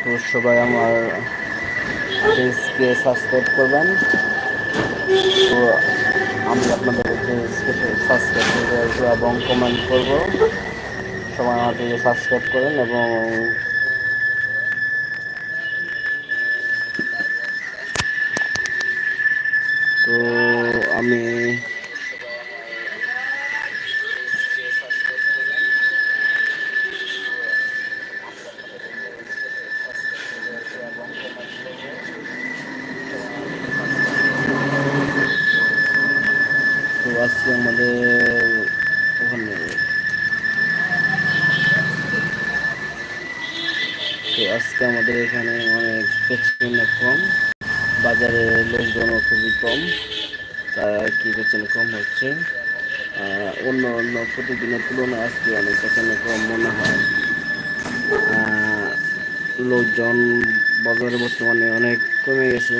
তো সবাই আমার পেজকে সাবস্ক্রাইব করবেন। তো আমি আপনাদের পেজকে সাবস্ক্রাইব করবো এবং কমেন্ট করব। সবাই আমার পেজে সাবস্ক্রাইব করেন এবং তো আমি তো আজকে আমাদের ওখানে তো আজকে আমাদের এখানে অনেক বেচাকেনা কম, বাজারে লোকজনও খুবই কম। কি বেচাকেনা কম হচ্ছে, অন্য অন্য প্রতিদিনের তুলনায় আজকে অনেক বেচাকেনা কম মনে হয়। লোকজন বাজারে বর্তমানে অনেক কমে গেছে।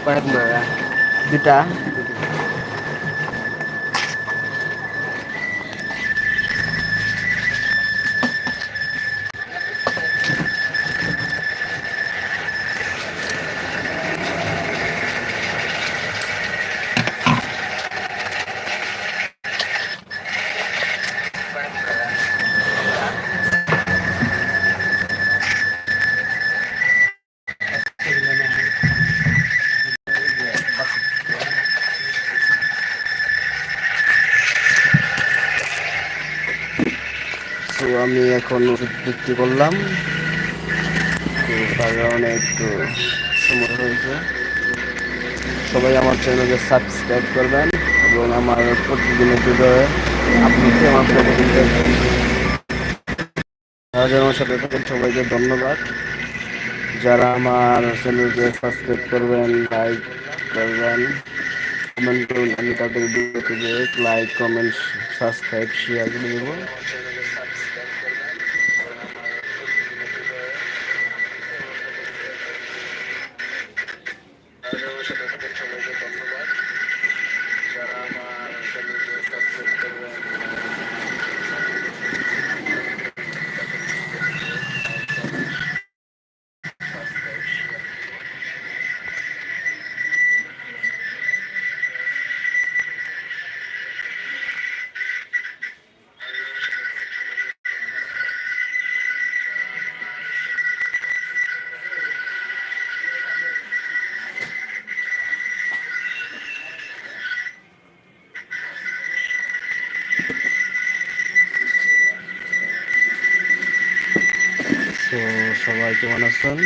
কয়েক দুটা তো আমি এখন ওষুধ বিক্রি করলাম, তো তার কারণে একটু সমস্যা হয়েছে। সবাই আমার চ্যানেলকে সাবস্ক্রাইব করবেন এবং আমার প্রতিদিনের ভিডিও আপলোড আমার প্রতিদিন আমার সাথে থাকেন সবাইকে ধন্যবাদ। যারা আমার চ্যানেলকে সাবস্ক্রাইব করবেন, লাইক করবেন, কমেন্ট করবেন, আমি তাদের ভিডিওতে লাইক কমেন্ট সাবস্ক্রাইব শেয়ার করে দেবো। তো সবাই কেমন আছেন?